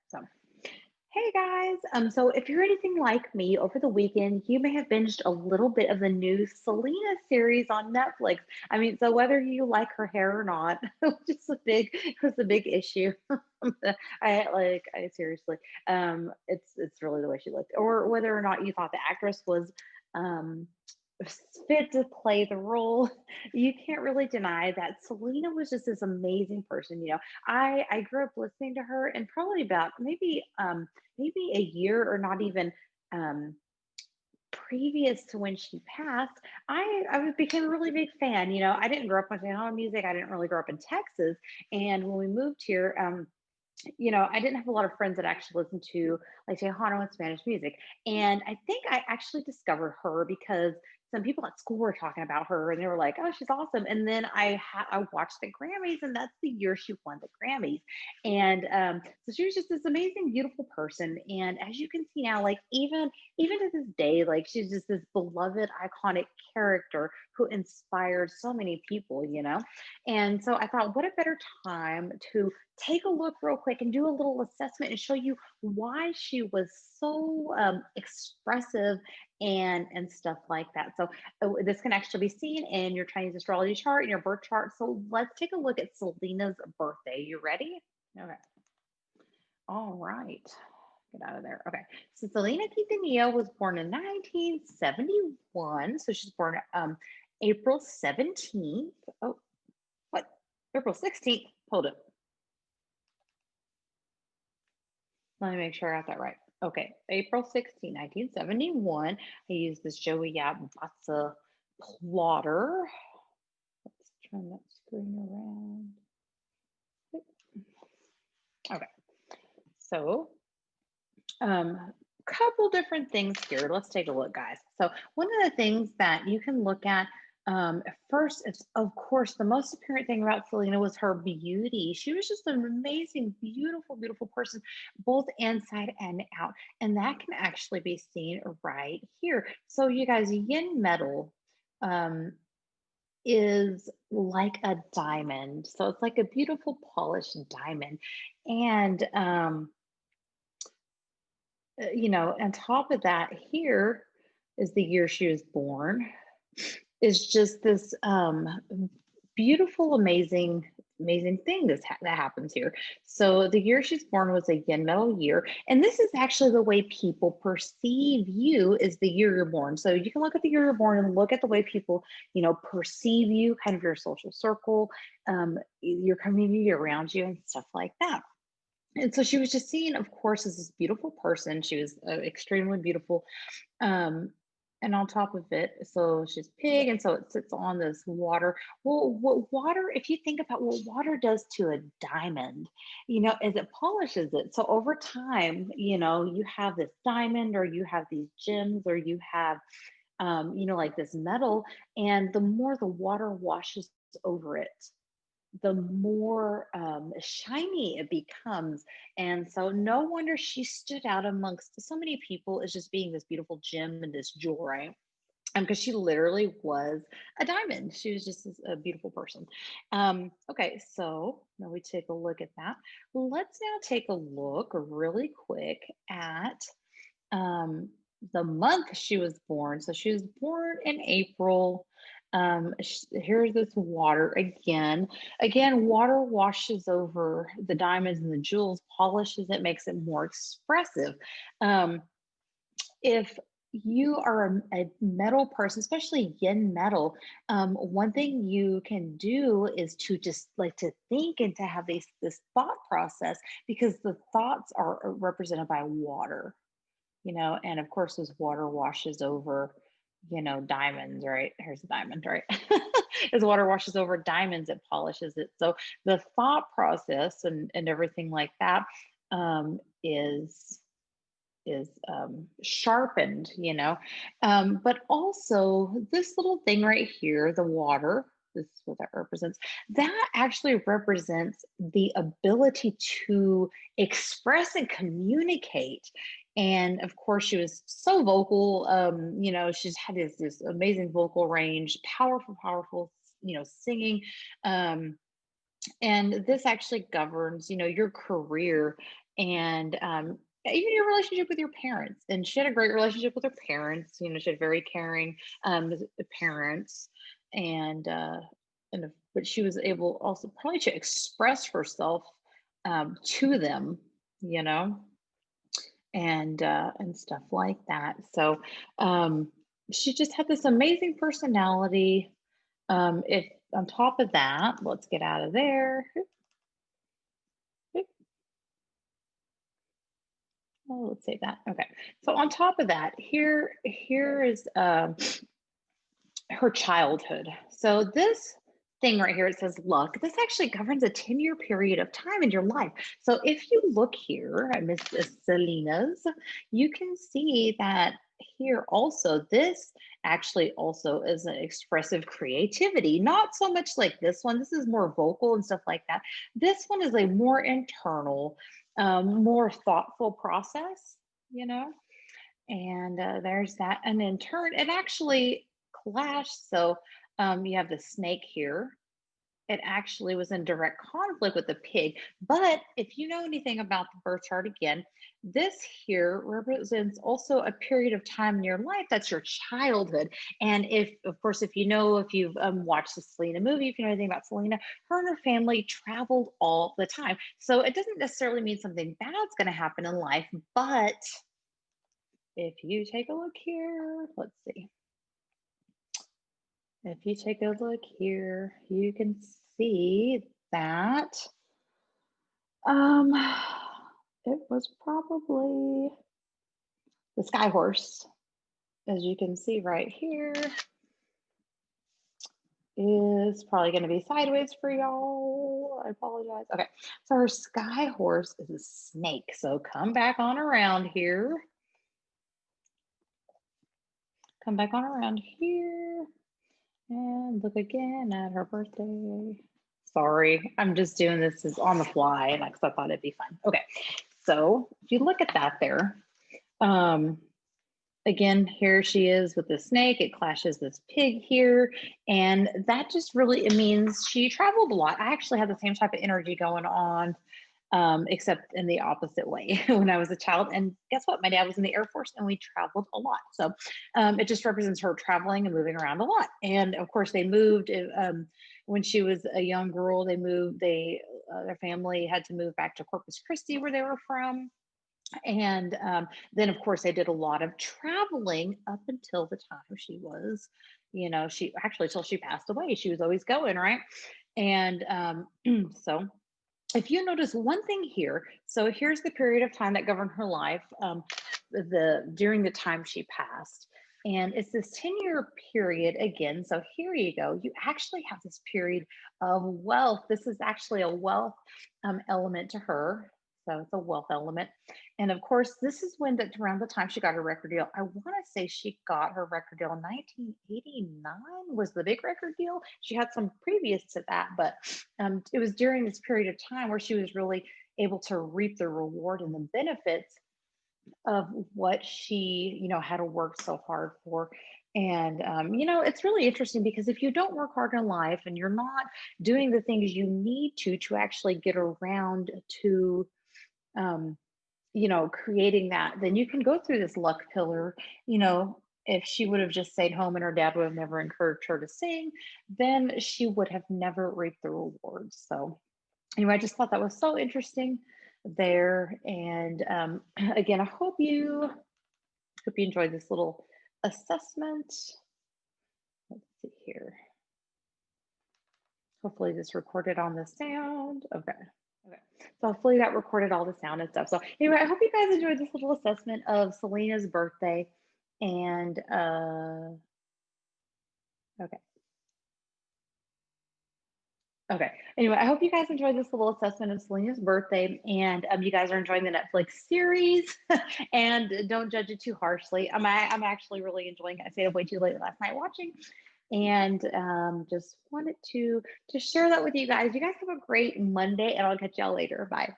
So, hey guys. So if you're anything like me, over the weekend, you may have binged a little bit of the new Selena series on Netflix. I mean, so whether you like her hair or not, it was a big issue. I seriously, it's really the way she looked, or whether or not you thought the actress was, um, fit to play the role. You can't really deny that Selena was just this amazing person. I grew up listening to her, and probably about maybe a year or not even um, previous to when she passed, became a really big fan. I didn't grow up with Tejano music. I didn't really grow up in Texas, and when we moved here, I didn't have a lot of friends that actually listened to like Tejano and Spanish music. And I think I actually discovered her because some people at school were talking about her and they were like, oh, she's awesome. And then I watched the Grammys, and that's the year she won the Grammys. And so she was just this amazing, beautiful person. And as you can see now, like even to this day, like she's just this beloved, iconic character who inspired so many people. And so I thought, what a better time to take a look real quick and do a little assessment and show you why she was so expressive and stuff like that. So this can actually be seen in your Chinese astrology chart and your birth chart. So let's take a look at Selena's birthday. You ready? Okay. All right. Get out of there. Okay. So Selena Quintanilla was born in 1971. So she's born April 17th. Oh, what? April 16th. Hold it. Let me make sure I got that right. Okay, April 16, 1971. I used this Joey BaZi plotter. Let's turn that screen around. Okay, so couple different things here. Let's take a look, guys. So one of the things that you can look at first is, of course, the most apparent thing about Selena was her beauty. She was just an amazing, beautiful, beautiful person, both inside and out. And that can actually be seen right here. So you guys, yin metal um, is like a diamond. So it's like a beautiful polished diamond. And on top of that, here is the year she was born. Is just this beautiful, amazing thing that happens here. So the year she's born was a yin metal year, and this is actually the way people perceive you is the year you're born. So you can look at the year you're born and look at the way people, perceive you, kind of your social circle, your community around you, and stuff like that. And so she was just seen, of course, as this beautiful person. She was extremely beautiful. Um, and on top of it, so she's pig, and so it sits on this water. Well, what water, if you think about what water does to a diamond, is it polishes it. So over time, you have this diamond, or you have these gems, or you have, like this metal, and the more the water washes over it, the more shiny it becomes. And so, no wonder she stood out amongst so many people as just being this beautiful gem and this jewel, right? Because she literally was a diamond. She was just a beautiful person. Okay, so now we take a look at that. Let's now take a look really quick at um, the month she was born. So she was born in April. Here's this water again. Again, water washes over the diamonds and the jewels, polishes it, makes it more expressive. If you are a metal person, especially yin metal, one thing you can do is to just like to think and to have this thought process, because the thoughts are represented by water, and of course, as water washes over, diamonds, right? Here's a diamond, right? As water washes over diamonds, it polishes it. So the thought process and everything like that is sharpened, but also this little thing right here, the water, this is what that represents. That actually represents the ability to express and communicate. And of course, she was so vocal. She's had this amazing vocal range, powerful, singing. And this actually governs, your career and even your relationship with your parents. And she had a great relationship with her parents. You know, she had very caring parents, and but she was able also probably to express herself to them, you know, and stuff like that. So she just had this amazing personality. If on top of that, let's get out of there. Oh, let's save that. Okay. So on top of that, here is her childhood. So this thing right here, it says luck. This actually governs a 10-year period of time in your life. So if you look here at Miss Selena's, you can see that here also, this actually also is an expressive creativity, not so much like this one. This is more vocal and stuff like that. This one is a more internal, more thoughtful process, you know? And there's that. And in turn, it actually clashed. So you have the snake here. It actually was in direct conflict with the pig. But if you know anything about the birth chart again, this here represents also a period of time in your life that's your childhood. And if, of course, if you know, if you've watched the Selena movie, if you know anything about Selena, her and her family traveled all the time. So it doesn't necessarily mean something bad's going to happen in life, but if you take a look here, let's see. If you take a look here, you can see that it was probably the sky horse, as you can see right here, is probably going to be sideways for y'all. I apologize. Okay, so her sky horse is a snake. So come back on around here. Come back on around here. And look again at her birthday. Sorry, I'm just doing this on the fly and I thought it'd be fun. Okay, so if you look at that there, again, here she is with the snake. It clashes this pig here. And that just really, it means she traveled a lot. I actually had the same type of energy going on, except in the opposite way when I was a child. And guess what? My dad was in the Air Force and we traveled a lot. So it just represents her traveling and moving around a lot. And of course, they moved when she was a young girl. They moved. Their family had to move back to Corpus Christi, where they were from. And then, of course, they did a lot of traveling up until the time she was, you know, she actually till she passed away. She was always going, right? And so if you notice one thing here, so here's the period of time that governed her life during the time she passed. And it's this 10-year period again. So here you go. You actually have this period of wealth. This is actually a wealth element to her. So it's a wealth element. And of course, this is when around the time she got her record deal. I want to say she got her record deal in 1989 was the big record deal. She had some previous to that, but it was during this period of time where she was really able to reap the reward and the benefits of what she, you know, had to work so hard for. And, you know, it's really interesting because if you don't work hard in life and you're not doing the things you need to actually get around to, you know, creating that, then you can go through this luck pillar. You know, if she would have just stayed home and her dad would have never encouraged her to sing, then she would have never reaped the rewards. So anyway, I just thought that was so interesting there. And again, I hope you enjoyed this little assessment. Let's see here. Hopefully this recorded on the sound. Okay. Okay. So hopefully that recorded all the sound and stuff. So anyway, I hope you guys enjoyed this little assessment of Selena's birthday. And okay. Okay. Anyway, I hope you guys enjoyed this little assessment of Selena's birthday, and you guys are enjoying the Netflix series. And don't judge it too harshly. I'm actually really enjoying it. I stayed up way too late last night watching, and just wanted to share that with you guys. You guys have a great Monday, and I'll catch y'all later. Bye.